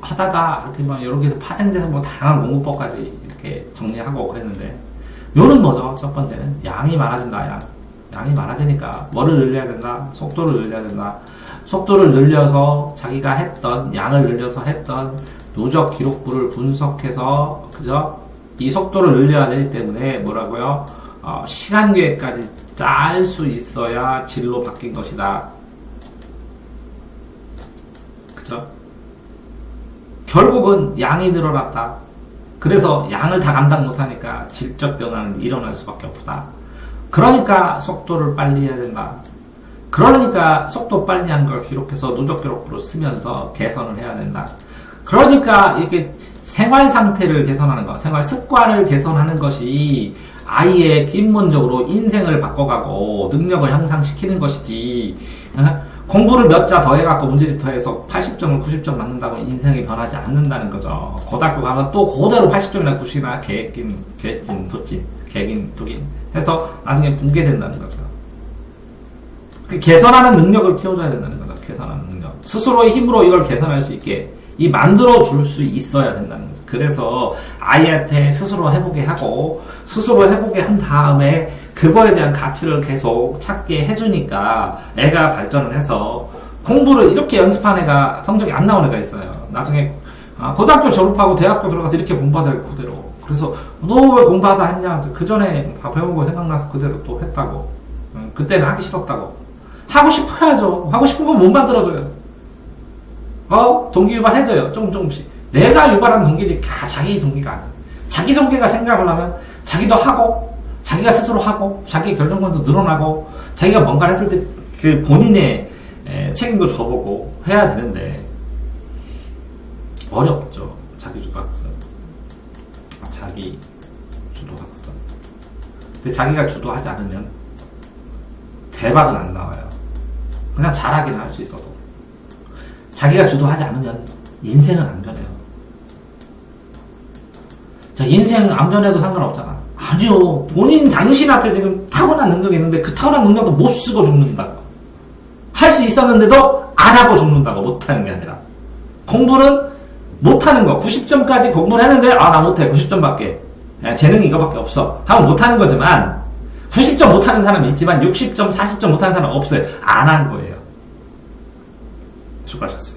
[SPEAKER 1] 하다가 이렇게 막 여러 개서 파생돼서 뭐 다양한 공부법까지 이렇게 정리하고 그랬는데, 요는 뭐죠? 첫 번째는 양이 많아진다. 양이 많아지니까 뭐를 늘려야 된다? 속도를 늘려야 된다. 속도를 늘려서 자기가 했던, 양을 늘려서 했던 누적 기록부를 분석해서, 그죠? 이 속도를 늘려야 되기 때문에 뭐라고요? 시간 계획까지 짤 수 있어야 진로 바뀐 것이다. 그죠? 결국은 양이 늘어났다. 그래서 양을 다 감당 못하니까 질적 변화는 일어날 수밖에 없다. 그러니까 속도를 빨리 해야 된다. 그러니까 속도 빨리 한 걸 기록해서 누적 기록부로 쓰면서 개선을 해야 된다. 그러니까 이렇게 생활 상태를 개선하는 것, 생활 습관을 개선하는 것이 아예 근본적으로 인생을 바꿔가고 능력을 향상시키는 것이지, 공부를 몇 자 더해갖고 문제집 더해서 80점을 90점 맞는다고 인생이 변하지 않는다는 거죠. 고등학교 가면 또 그대로 80점이나 90이나 개찐, 도찐, 개긴, 독인 해서 나중에 붕괴된다는 거죠. 그 개선하는 능력을 키워줘야 된다는 거죠. 개선하는 능력. 스스로의 힘으로 이걸 개선할 수 있게 만들어 줄 수 있어야 된다는 거죠. 그래서 아이한테 스스로 해보게 하고, 스스로 해보게 한 다음에 그거에 대한 가치를 계속 찾게 해주니까 애가 발전을 해서 공부를 이렇게 연습한 애가 성적이 안 나오는 애가 있어요. 나중에 고등학교 졸업하고 대학교 들어가서 이렇게 공부하다 그대로. 그래서 너 왜 공부하다 했냐? 그 전에 배운 거 생각나서 그대로 또 했다고. 그때는 하기 싫었다고. 하고 싶어야죠. 하고 싶은 건 못 만들어줘요. 동기 유발해줘요. 조금씩. 내가 유발한 동기지 자기 동기가 아니야. 자기 동기가 생각을 하면 자기도 하고, 자기가 스스로 하고, 자기 결정권도 늘어나고, 자기가 뭔가를 했을 때 그 본인의 책임도 져보고 해야 되는데, 어렵죠. 자기주도 학습. 자기 주도 학습. 근데 자기가 주도하지 않으면 대박은 안 나와요. 그냥 잘하긴 할 수 있어도. 자기가 주도하지 않으면 인생은 안 변해요. 자, 인생 안 변해도 상관없잖아. 아니요. 당신한테 지금 타고난 능력이 있는데 그 타고난 능력도 못 쓰고 죽는다고. 할 수 있었는데도 안 하고 죽는다고. 못하는 게 아니라. 공부는 못하는 거. 90점까지 공부를 했는데, 나 못해. 90점밖에. 재능이 이거밖에 없어. 하면 못하는 거지만, 90점 못하는 사람이 있지만, 60점, 40점 못하는 사람은 없어요. 안 한 거예요. 수고하셨습니다.